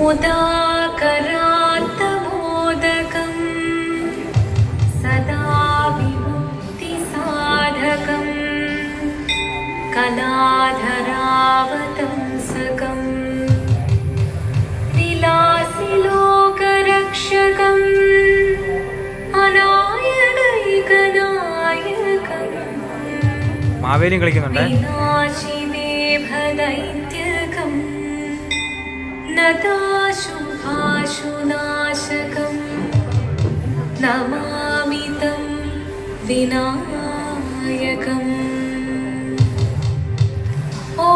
मोदाकरात्तमोदकं सदा विमुक्तिसाधकं कलाधरावतंसकं विलासिलोकरक्षकं अनायकैकनायकं മാവേലിയും കളിക്കുന്നുണ്ട്. विनाशिदेभदैत्यकं नताशुभाशुनाशकं नमामि तं विनायकम् ॐ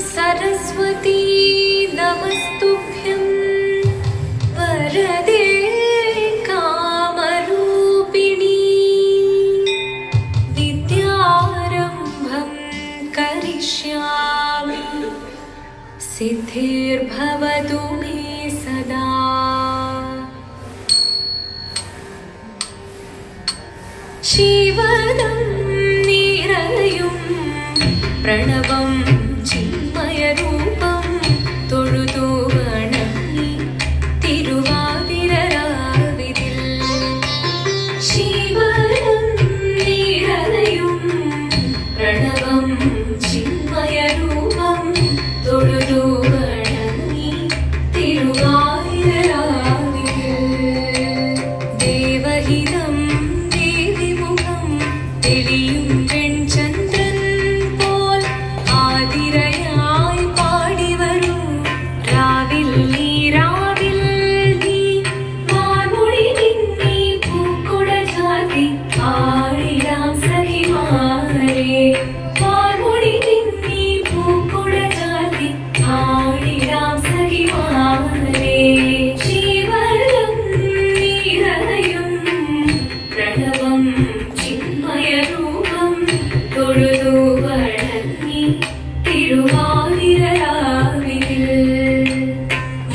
सरस्वती नमस्तुभ्यं वरदे कामरूपिणी विद्यारम्भं करिष्यामि सिद्धिर्भवतु मे सदा। शिवदं निरयुं प्रणवं चिन्मयरूपं തൊഴുതു വണങ്ങി തിരുവാതിരരാവിതിൽ ശിവദം നിരയും പ്രണവം ചിന്മയരൂപം തൊഴുതു വണങ്ങി തിരുവാതിരരാവിതിൽ ദേവഹിതം ദേവിമുഖം തെളിയും വെൺചന്ദ്രൻ പോൽ ആതിരയായി പാടി വരൂ രാവിൽ നീ മാർമുടി നിന്നി പൂക്കുട ചാർത്തി ആടിടാം സഖിമാരെ മാർമുടി നിന്നി പൂക്കുട ചാർത്തി ആടിടാം സഖിമാരെ ശിവദം നിറയും പ്രണവം ചിന്മയരൂപം തൊഴുതു വണങ്ങി തിരുവാതിരരാവിതിൽ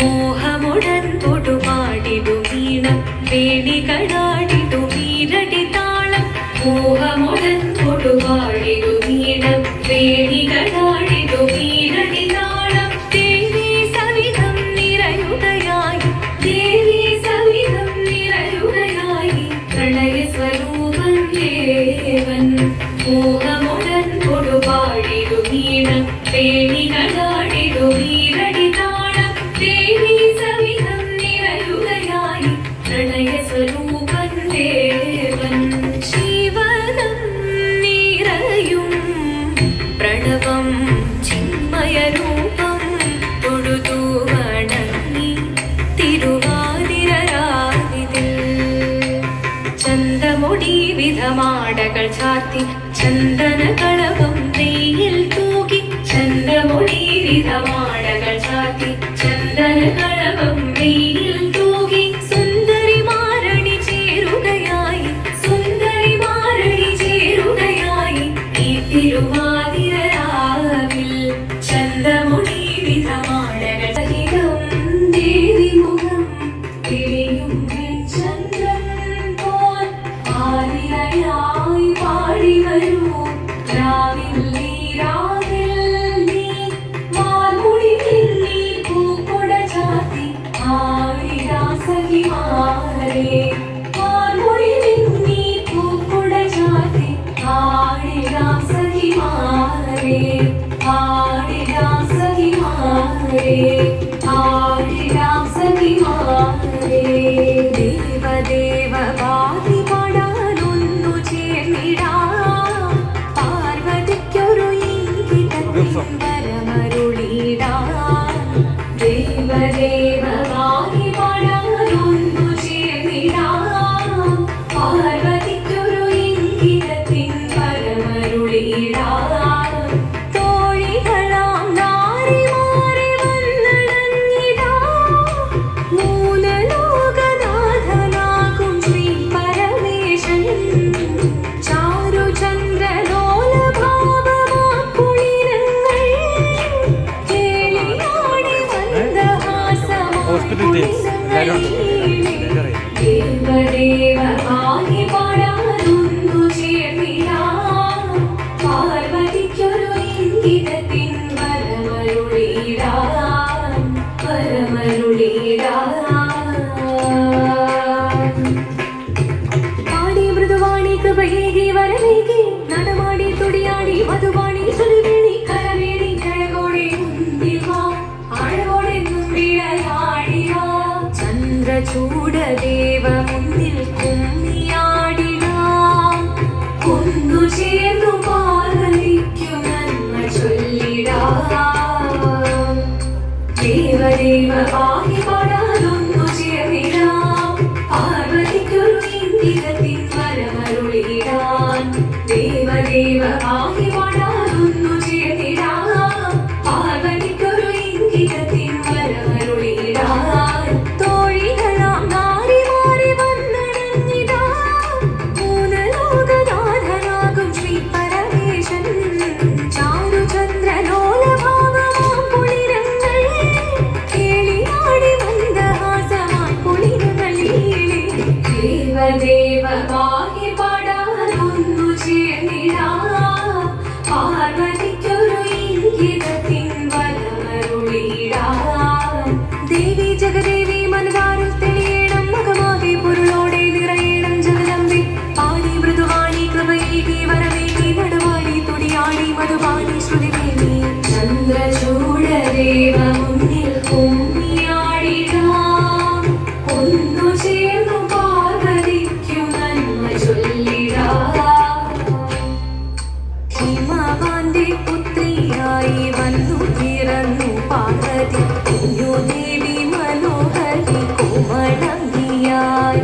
മോഹമുടൻ തൊടുപാടിടും ഈണം വേണികളാടിടും ഈരടി താളം മോഹമുടൻ തൊടുപാടിടും ഈണം വേണികളാടിടും ഈരടി താളം ദേവി സവിധം നിറയുകയായി ദേവി സവിധം നിറയുകയായി പ്രണയ സ്വരൂപൻ ദേവൻ മോഹമുടൻ തൊടുപാടിടും ഈണം വേണികളാടിടും ഈരടി താളം ദേവി സവിധം നിറയുകയായി പ്രണയ സ്വരൂപൻ ദേവൻ ശിവദം നിറയും പ്രണവം ചിന്മയരൂപം തൊഴുതു വണങ്ങി തിരുവാതിരരാവിതിൽ ചന്തമുടി വിധമാടകൾ ചാർത്തി ചന്ദന കളഭം നെയ്യിൽ തൂകി ചന്തമുടി വിധമാടകൾ ചാർത്തി ചന്ദന കളഭം നെയ്യിൽ തൂകി സുന്ദരി മാരണി ചേരുകയായി സുന്ദരി മാരണി ചേരുകയായി ഈ തിരുവാതിരരാവിൽ ചന്തമുടി വിധമാടകൾ സഹിതം ദേവിമുഖം തെളിയും ചന്ദ്രൻ പോൽ ആതിരയായി പാടി വരൂ രാവിൽ നീ മാർമുടി നിന്നി പൂക്കുട ചാർത്തി ആടിടാം സഖിമാരെ മാർമുടി നിന്നി പൂക്കുട ചാർത്തി ആടിടാം സഖിമാരെ ആടിടാം സഖിമാരെ ആടിടാം സഖിമാരെ ദേവദേവ വാദി പാടാനൊന്നു ചേർന്നിടാം പാർവതിക്കൊരു ഇംഗിതത്തിൻ വരമരുളിടാം ദേവദേവ വാദി പാടാനൊന്നു ചേർന്നിടാം പാർവതിക്കൊരു ഇംഗിതത്തിൻ വരമരുളിടാം തോഴികളാം നാരിമാരെ വന്നണഞ്ഞിടാം മൂലലോകനാഥനാകും ശ്രീ പരമേശൻ ചാരുചന്ദ്രലോലഭാവമാക്കുളിരങ്ങൾ കേളിയാടി വന്ദഹാസമാ ദേവദേവ ആദിവാ കൃപയേകി വരവേകി നടമാടി തുടിയാടി മധുവാണി സുരവേണി കരവേണി കഴകോടെ മുന്നിൽ വാ അഴകോടെ വിളയാടി വാ ചന്ദ്രചൂഡദേവ മുന്നിൽ കുമ്മിയാടിടാം ഒന്നു ചേർന്നു പാർവതിക്കു നന്മ ചൊല്ലിടാം ദേവദേവ പാഹി പാടാതൊന്നു ചേർന്നിടാം പാർവതിക്കൊരു ഇന്ദിരത്തിൻ വരമരുളിടാൻ ദേവദേവ പാഹി പാടാതൊന്നു ചേർന്നിടാം പാർവതിക്കൊരു ഇന്ദിരത്തിൻ വരമരുളിടാൻ തോഴികളാം നാരിമാരെ വന്നണഞ്ഞിടാ മൂന്ന് ലോകനാഥനാകും ശ്രീ പരമേശൻ ചാരുചന്ദ്രലോലഭാവമാം കുളിരങ്ങൾ കേളിയാടി മന്ദഹാസമാം കുളിരുകളിലേ ദേവദേവ പാഹി പാടാനൊന്നു ചേർന്നിടാം പാർവതിക്കൊരു ഇംഗിതത്തിൻ വരമരുളിടാൻ ദേവി ജഗദേവി മനതാരിൽ തെളിയണം മുഖമാകെ പൊരുളോടെ നിറയണം ജഗദമ്പി പാടി മൃദുവാണി കൃപയേകി വരവേകി നടവാടി തുടിയാടി മധുവാണി ശ്രുതിവേണി ചന്ദ്രചൂഡദേവ മുന്നിൽ കുമ്മിയാടിടാം ഒന്നു ചേർന്നു പാർവതിക്കു നന്മ ചൊല്ലിടാം ഹിമവാന്റെ പുത്രിയായി വന്നു പിറന്നു പാർവതി കുഞ്ഞു ദേവി മനോഹരി കോമളങ്ങിയായി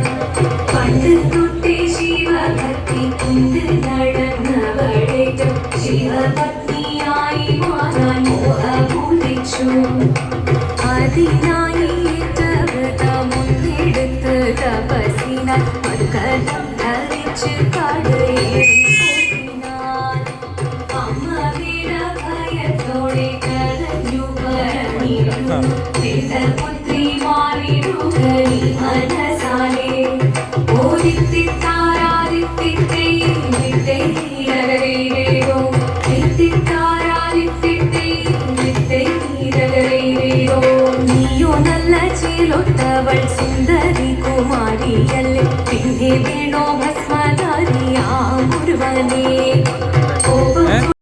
പണ്ട് തൊട്ടേ ശിവഭക്തി കൊണ്ട് നടന്നവളേറ്റം ശിവപത്നിയായി മാറാൻ മോഹമുദിച്ചു അതിനായി വ്രതമൊന്നെടുത്ത് തപസിന മർക്കടം ധരിച്ച് കടയേറിപ്പോയിനാൻ അമ്മ വീണ ഭയത്തോടെ കരഞ്ഞു പറഞ്ഞിരുന്നു പുത്രി മാറിടുക നീ മനസാലെ നീയോ നല്ല ചേലൊത്തവൾ സുന്ദരി കുമാരിയല്ലേ പിന്നെ വേണോ ഭസ്മധാരിയാ മുരുവനേ